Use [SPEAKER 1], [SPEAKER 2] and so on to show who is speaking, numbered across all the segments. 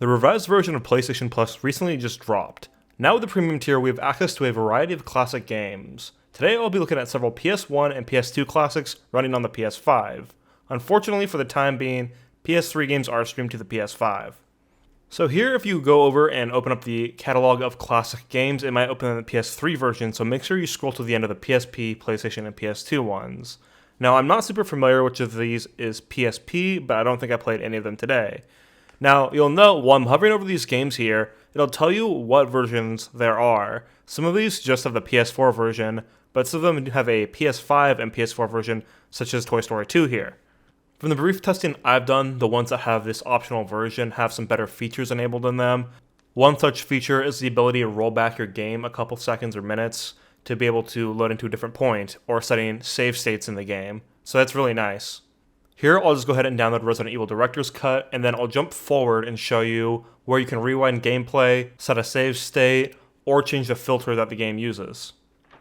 [SPEAKER 1] The revised version of PlayStation Plus recently just dropped. Now with the premium tier, we have access to a variety of classic games. Today I'll be looking at several PS1 and PS2 classics running on the PS5. Unfortunately for the time being, PS3 games are streamed to the PS5. So here, if you go over and open up the catalog of classic games, it might open in the PS3 version, so make sure you scroll to the end of the PSP, PlayStation, and PS2 ones. Now, I'm not super familiar which of these is PSP, but I don't think I played any of them today. Now, you'll note while I'm hovering over these games here, it'll tell you what versions there are. Some of these just have the PS4 version, but some of them have a PS5 and PS4 version, such as Toy Story 2 here. From the brief testing I've done, the ones that have this optional version have some better features enabled in them. One such feature is the ability to roll back your game a couple seconds or minutes to be able to load into a different point, or setting save states in the game. So that's really nice. Here, I'll just go ahead and download Resident Evil Director's Cut, and then I'll jump forward and show you where you can rewind gameplay, set a save state, or change the filter that the game uses.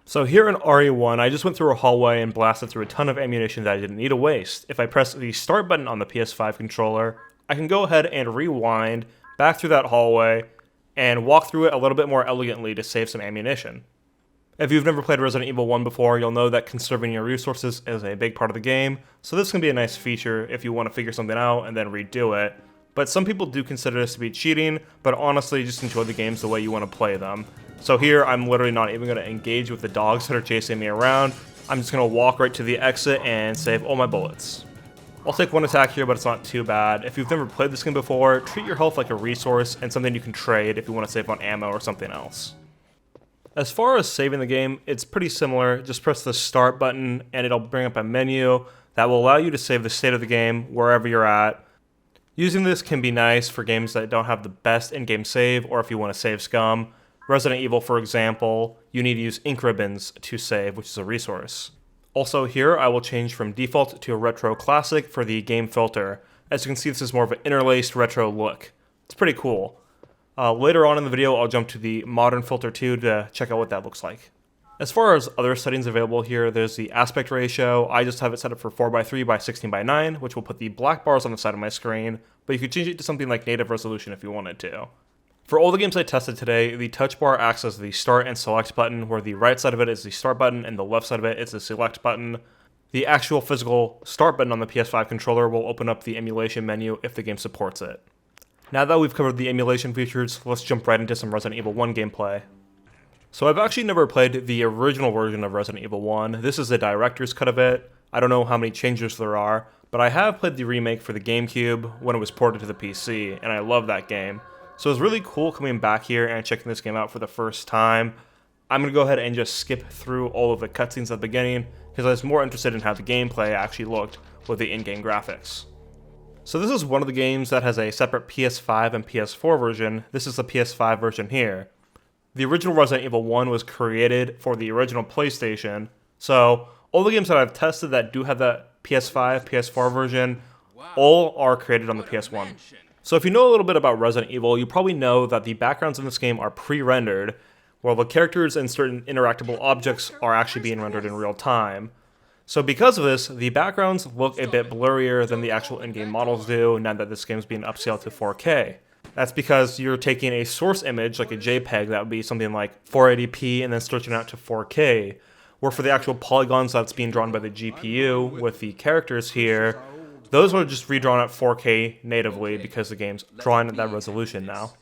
[SPEAKER 1] So here in RE1, I just went through a hallway and blasted through a ton of ammunition that I didn't need to waste. If I press the start button on the PS5 controller, I can go ahead and rewind back through that hallway and walk through it a little bit more elegantly to save some ammunition. If you've never played Resident Evil 1 before, you'll know that conserving your resources is a big part of the game, so this can be a nice feature if you want to figure something out and then redo it. But some people do consider this to be cheating, but honestly just enjoy the games the way you want to play them. So here, I'm literally not even going to engage with the dogs that are chasing me around. I'm just going to walk right to the exit and save all my bullets. I'll take one attack here, but it's not too bad. If you've never played this game before, treat your health like a resource and something you can trade if you want to save on ammo or something else. As far as saving the game, it's pretty similar. Just press the start button and it'll bring up a menu that will allow you to save the state of the game wherever you're at. Using this can be nice for games that don't have the best in-game save, or if you want to save scum. Resident Evil, for example, you need to use ink ribbons to save, which is a resource. Also here, I will change from default to a retro classic for the game filter. As you can see, this is more of an interlaced retro look. It's pretty cool. Later on in the video, I'll jump to the modern filter too to check out what that looks like. As far as other settings available here, there's the aspect ratio. I just have it set up for 4:3 by 16:9, which will put the black bars on the side of my screen, but you could change it to something like native resolution if you wanted to. For all the games I tested today, the touch bar acts as the start and select button, where the right side of it is the start button and the left side of it is the select button. The actual physical start button on the PS5 controller will open up the emulation menu if the game supports it. Now that we've covered the emulation features, let's jump right into some Resident Evil 1 gameplay. So I've actually never played the original version of Resident Evil 1. This is the director's cut of it. I don't know how many changes there are, but I have played the remake for the GameCube when it was ported to the PC, and I love that game. So it was really cool coming back here and checking this game out for the first time. I'm going to go ahead and just skip through all of the cutscenes at the beginning, because I was more interested in how the gameplay actually looked with the in-game graphics. So this is one of the games that has a separate PS5 and PS4 version. This is the PS5 version here. The original Resident Evil 1 was created for the original PlayStation, so all the games that I've tested that do have that PS5, PS4 version, all are created on the PS1. So if you know a little bit about Resident Evil, you probably know that the backgrounds in this game are pre-rendered, while the characters and certain interactable objects are actually being rendered in real time. So because of this, the backgrounds look a bit blurrier than the actual in-game models do now that this game is being upscaled to 4K. That's because you're taking a source image, like a JPEG, that would be something like 480p, and then stretching out to 4K. Where for the actual polygons that's being drawn by the GPU with the characters here, those are just redrawn at 4K natively because the game's drawing at that resolution now.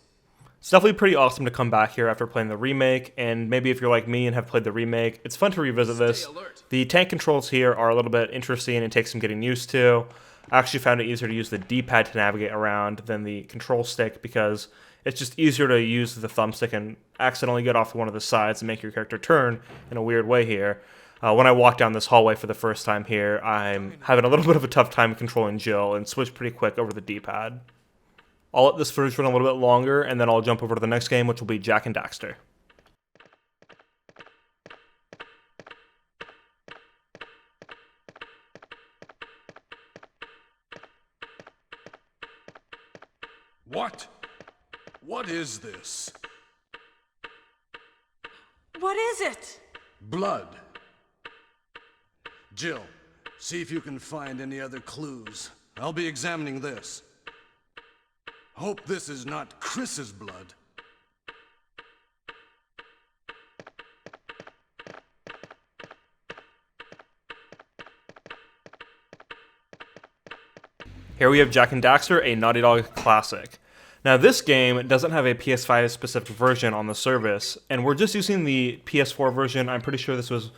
[SPEAKER 1] It's definitely pretty awesome to come back here after playing the remake, and maybe if you're like me and have played the remake, it's fun to revisit this. The tank controls here are a little bit interesting and take some getting used to. I actually found it easier to use the D-pad to navigate around than the control stick because it's just easier to use the thumbstick and accidentally get off one of the sides and make your character turn in a weird way here. When I walk down this hallway for the first time here, I'm having a little bit of a tough time controlling Jill and switch pretty quick over the D-pad. I'll let this footage run a little bit longer, and then I'll jump over to the next game, which will be Jak and Daxter.
[SPEAKER 2] What? What is this?
[SPEAKER 3] What is it?
[SPEAKER 2] Blood. Jill, see if you can find any other clues. I'll be examining this. Hope this is not Chris's blood.
[SPEAKER 1] Here we have Jak and Daxter, a Naughty Dog classic. Now this game doesn't have a PS5 specific version on the service, and we're just using the PS4 version. I'm pretty sure this was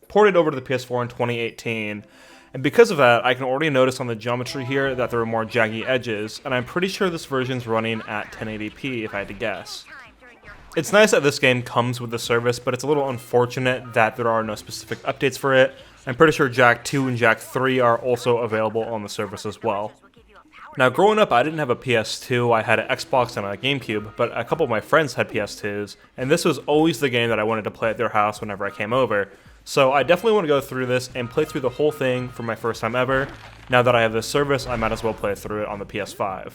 [SPEAKER 1] ported over to the PS4 in 2018. And because of that, I can already notice on the geometry here that there are more jaggy edges, and I'm pretty sure this version's running at 1080p if I had to guess. It's nice that this game comes with the service, but it's a little unfortunate that there are no specific updates for it. I'm pretty sure Jak 2 and Jak 3 are also available on the service as well. Now, growing up, I didn't have a PS2, I had an Xbox and a GameCube, but a couple of my friends had PS2s, and this was always the game that I wanted to play at their house whenever I came over. So I definitely want to go through this and play through the whole thing for my first time ever. Now that I have this service, I might as well play through it on the PS5.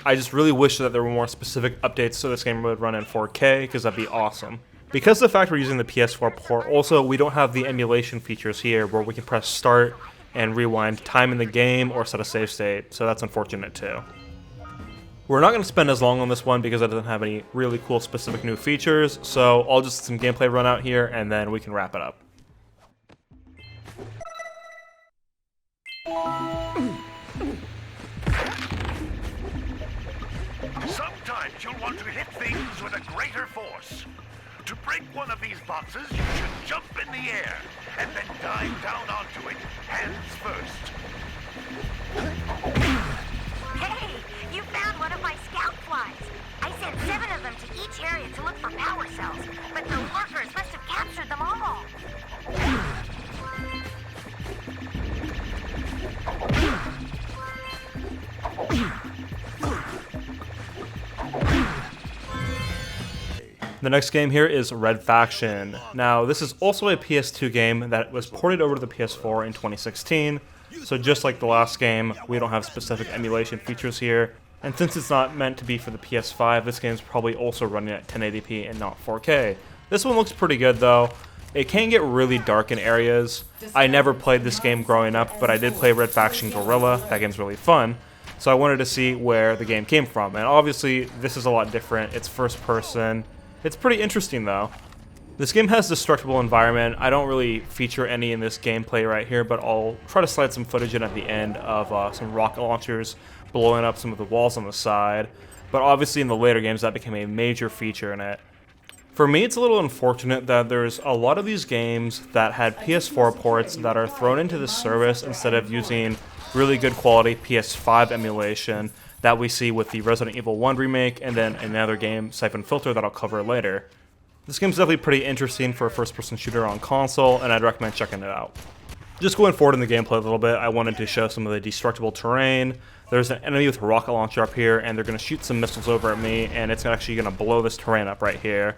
[SPEAKER 1] I just really wish that there were more specific updates so this game would run in 4K, because that'd be awesome. Because of the fact we're using the PS4 port, also, we don't have the emulation features here where we can press start and rewind time in the game or set a save state, so that's unfortunate too. We're not going to spend as long on this one because it doesn't have any really cool specific new features, so I'll just some gameplay run out here and then we can wrap it up.
[SPEAKER 4] Sometimes you'll want to hit things with a greater force. To break one of these boxes, you should jump in the air, and then dive down onto it, hands first.
[SPEAKER 5] Hey, you found one of my scout flies. I sent 7 of them to each area to look for power cells, but the workers must have captured them all.
[SPEAKER 1] The next game here is Red Faction. Now, this is also a PS2 game that was ported over to the PS4 in 2016, so just like the last game, we don't have specific emulation features here, and since it's not meant to be for the PS5, this game is probably also running at 1080p and not 4K. This one looks pretty good though. It can get really dark in areas. I never played this game growing up, but I did play Red Faction Guerrilla. That game's really fun. So I wanted to see where the game came from, and obviously this is a lot different. It's first person. It's pretty interesting though. This game has destructible environment. I don't really feature any in this gameplay right here, but I'll try to slide some footage in at the end of some rocket launchers blowing up some of the walls on the side. But obviously in the later games that became a major feature in it. For me, it's a little unfortunate that there's a lot of these games that had PS4 ports that are thrown into this service instead of using really good quality PS5 emulation that we see with the Resident Evil 1 remake and then another game, Siphon Filter, that I'll cover later. This game's definitely pretty interesting for a first-person shooter on console, and I'd recommend checking it out. Just going forward in the gameplay a little bit, I wanted to show some of the destructible terrain. There's an enemy with a rocket launcher up here, and they're going to shoot some missiles over at me, and it's actually going to blow this terrain up right here.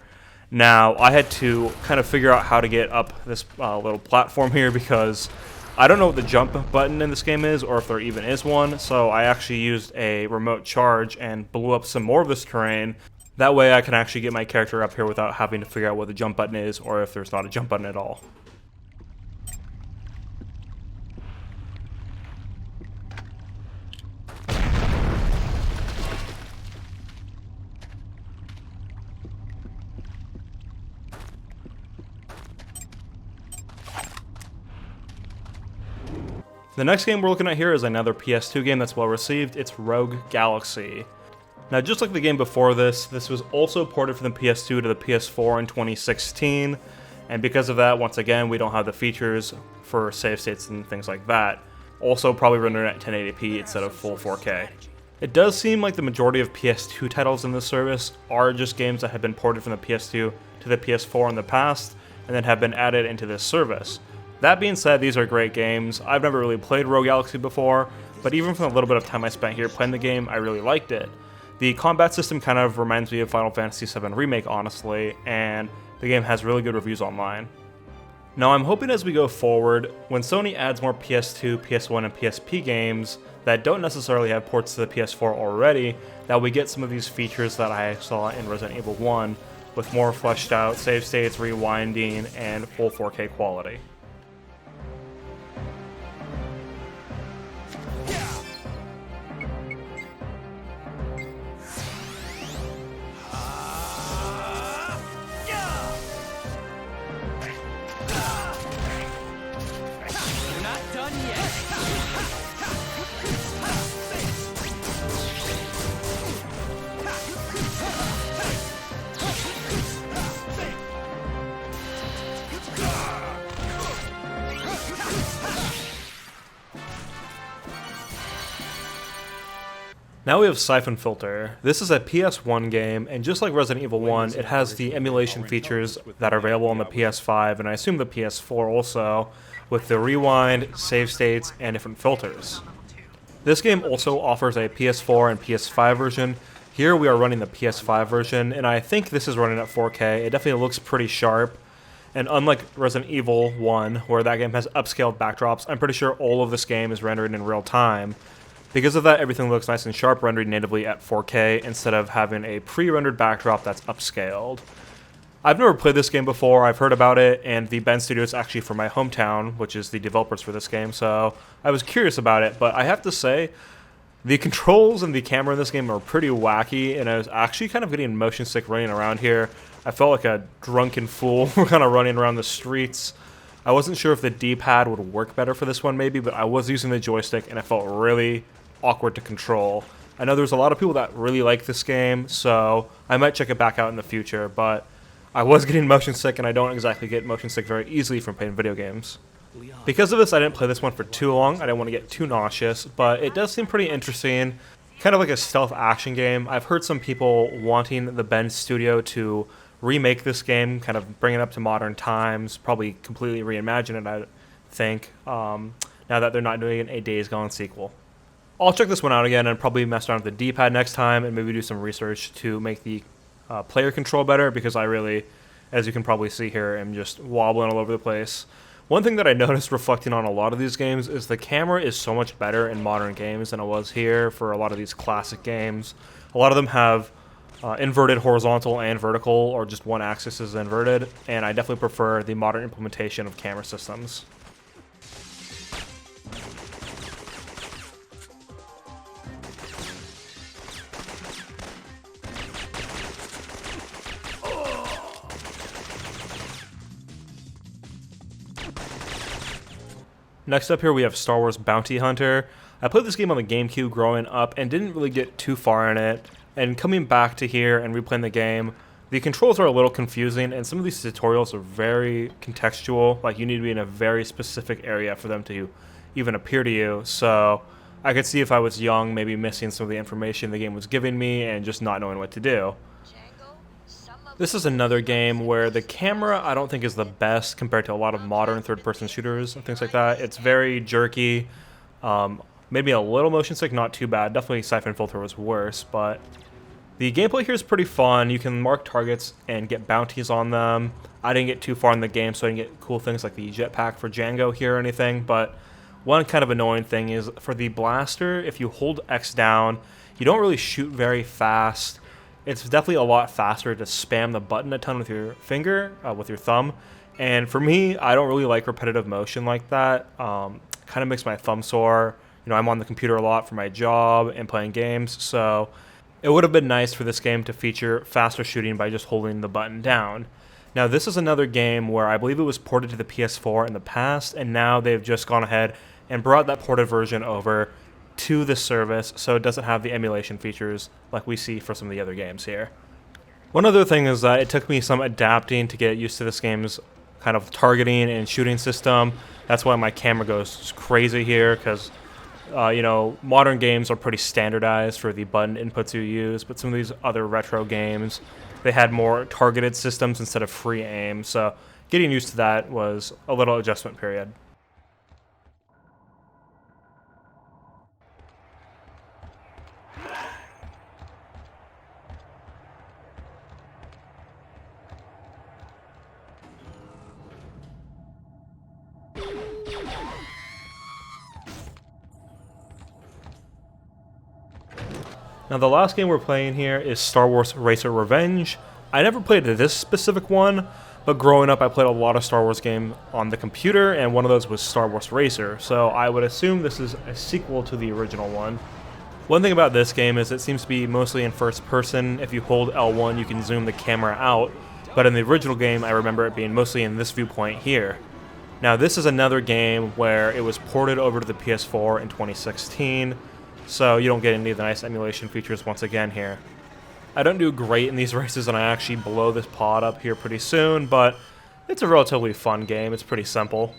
[SPEAKER 1] Now, I had to kind of figure out how to get up this little platform here because I don't know what the jump button in this game is, or if there even is one, so I actually used a remote charge and blew up some more of this terrain. That way I can actually get my character up here without having to figure out what the jump button is, or if there's not a jump button at all. The next game we're looking at here is another PS2 game that's well received. It's Rogue Galaxy. Now, just like the game before this, this was also ported from the PS2 to the PS4 in 2016, and because of that, once again, we don't have the features for save states and things like that. Also, probably rendered at 1080p instead of full 4K. It does seem like the majority of PS2 titles in this service are just games that have been ported from the PS2 to the PS4 in the past, and then have been added into this service. That being said, these are great games. I've never really played Rogue Galaxy before, but even from the little bit of time I spent here playing the game, I really liked it. The combat system kind of reminds me of Final Fantasy VII Remake, honestly, and the game has really good reviews online. Now, I'm hoping as we go forward, when Sony adds more PS2, PS1, and PSP games that don't necessarily have ports to the PS4 already, that we get some of these features that I saw in Resident Evil 1, with more fleshed out save states, rewinding, and full 4K quality. Now we have Siphon Filter. This is a PS1 game, and just like Resident Evil 1, it has the emulation features that are available on the PS5, and I assume the PS4 also, with the rewind, save states, and different filters. This game also offers a PS4 and PS5 version. Here we are running the PS5 version, and I think this is running at 4K. It definitely looks pretty sharp, and unlike Resident Evil 1, where that game has upscaled backdrops, I'm pretty sure all of this game is rendered in real time. Because of that, everything looks nice and sharp, rendered natively at 4K, instead of having a pre-rendered backdrop that's upscaled. I've never played this game before, I've heard about it, and the Bend Studio is actually from my hometown, which is the developers for this game, so I was curious about it, but I have to say, the controls and the camera in this game are pretty wacky, and I was actually kind of getting motion sick running around here. I felt like a drunken fool kind of running around the streets. I wasn't sure if the D-pad would work better for this one maybe, but I was using the joystick, and it felt really awkward to control. I know there's a lot of people that really like this game, so I might check it back out in the future, but I was getting motion sick, and I don't exactly get motion sick very easily from playing video games. Because of this, I didn't play this one for too long. I didn't want to get too nauseous, but it does seem pretty interesting. Kind of like a stealth action game. I've heard some people wanting the Bend Studio to remake this game, kind of bring it up to modern times, probably completely reimagine it, I think, now that they're not doing a Days Gone sequel. I'll check this one out again and probably mess around with the D-pad next time and maybe do some research to make the player control better, because I really, as you can probably see here, am just wobbling all over the place. One thing that I noticed reflecting on a lot of these games is the camera is so much better in modern games than it was here for a lot of these classic games. A lot of them have inverted horizontal and vertical, or just one axis is inverted, and I definitely prefer the modern implementation of camera systems. Next up here we have Star Wars Bounty Hunter. I played this game on the GameCube growing up and didn't really get too far in it, and coming back to here and replaying the game, the controls are a little confusing, and some of these tutorials are very contextual, like you need to be in a very specific area for them to even appear to you, so I could see if I was young maybe missing some of the information the game was giving me and just not knowing what to do. This is another game where the camera I don't think is the best compared to a lot of modern third-person shooters and things like that. It's very jerky, maybe a little motion sick, not too bad. Definitely Siphon Filter was worse, but the gameplay here is pretty fun. You can mark targets and get bounties on them. I didn't get too far in the game, so I didn't get cool things like the jetpack for Django here or anything, but one kind of annoying thing is for the blaster, if you hold X down, you don't really shoot very fast. It's definitely a lot faster to spam the button a ton with your finger, with your thumb. And for me, I don't really like repetitive motion like that. Kind of makes my thumb sore. You know, I'm on the computer a lot for my job and playing games, so it would have been nice for this game to feature faster shooting by just holding the button down. Now, this is another game where I believe it was ported to the PS4 in the past, and now they've just gone ahead and brought that ported version over to the service, so it doesn't have the emulation features like we see for some of the other games here. One other thing is that it took me some adapting to get used to this game's kind of targeting and shooting system. That's why my camera goes crazy here, because you know, modern games are pretty standardized for the button inputs you use, but some of these other retro games, they had more targeted systems instead of free aim, so getting used to that was a little adjustment period. Now the last game we're playing here is Star Wars Racer Revenge. I never played this specific one, but growing up I played a lot of Star Wars games on the computer, and one of those was Star Wars Racer, so I would assume this is a sequel to the original one. One thing about this game is it seems to be mostly in first person. If you hold L1 you can zoom the camera out, but in the original game I remember it being mostly in this viewpoint here. Now this is another game where it was ported over to the PS4 in 2016, so you don't get any of the nice emulation features once again here. I don't do great in these races, and I actually blow this pod up here pretty soon, but it's a relatively fun game. It's pretty simple.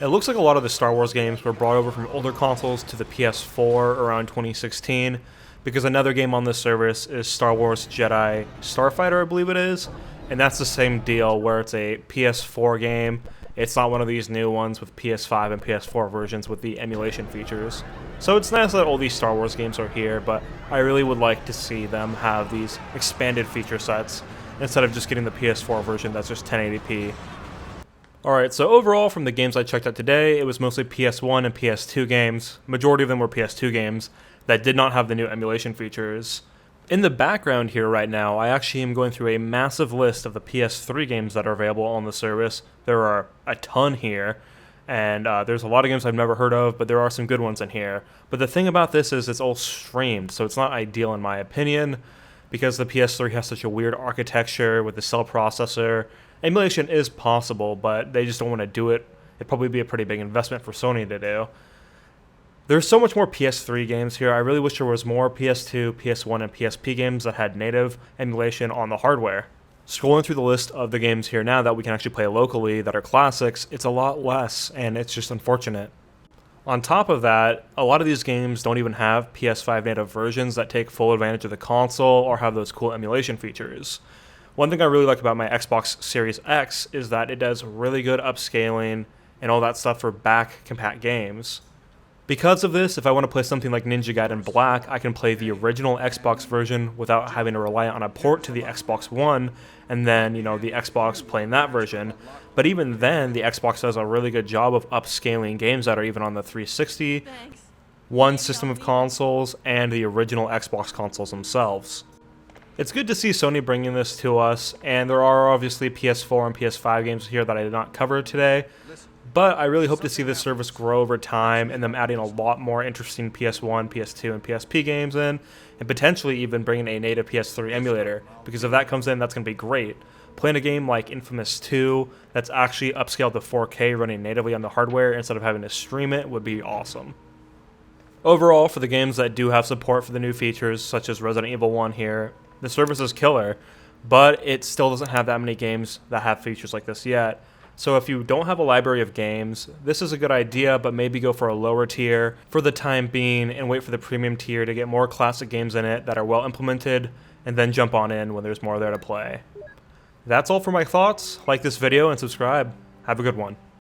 [SPEAKER 1] It looks like a lot of the Star Wars games were brought over from older consoles to the PS4 around 2016, because another game on this service is Star Wars Jedi Starfighter, I believe it is, and that's the same deal where it's a PS4 game. It's not one of these new ones with PS5 and PS4 versions with the emulation features. So it's nice that all these Star Wars games are here, but I really would like to see them have these expanded feature sets instead of just getting the PS4 version that's just 1080p. Alright, so overall from the games I checked out today, it was mostly PS1 and PS2 games. Majority of them were PS2 games that did not have the new emulation features. In the background here right now, I actually am going through a massive list of the PS3 games that are available on the service. There are a ton here, and there's a lot of games I've never heard of, but there are some good ones in here. But the thing about this is it's all streamed, so it's not ideal in my opinion, because the PS3 has such a weird architecture with the cell processor. Emulation is possible, but they just don't want to do it. It'd probably be a pretty big investment for Sony to do. There's so much more PS3 games here. I really wish there was more PS2, PS1, and PSP games that had native emulation on the hardware. Scrolling through the list of the games here now that we can actually play locally that are classics, it's a lot less, and it's just unfortunate. On top of that, a lot of these games don't even have PS5 native versions that take full advantage of the console or have those cool emulation features. One thing I really like about my Xbox Series X is that it does really good upscaling and all that stuff for back compat games. Because of this, if I want to play something like Ninja Gaiden Black, I can play the original Xbox version without having to rely on a port to the Xbox One, and then, the Xbox playing that version. But even then, the Xbox does a really good job of upscaling games that are even on the 360, one system of consoles, and the original Xbox consoles themselves. It's good to see Sony bringing this to us, and there are obviously PS4 and PS5 games here that I did not cover today, but I really hope to see this service grow over time and them adding a lot more interesting PS1, PS2, and PSP games in, and potentially even bringing a native PS3 emulator, because if that comes in, that's going to be great. Playing a game like Infamous 2 that's actually upscaled to 4K running natively on the hardware instead of having to stream it would be awesome. Overall, for the games that do have support for the new features, such as Resident Evil 1 here, the service is killer, but it still doesn't have that many games that have features like this yet. So if you don't have a library of games, this is a good idea, but maybe go for a lower tier for the time being and wait for the premium tier to get more classic games in it that are well implemented, and then jump on in when there's more there to play. That's all for my thoughts. Like this video and subscribe. Have a good one.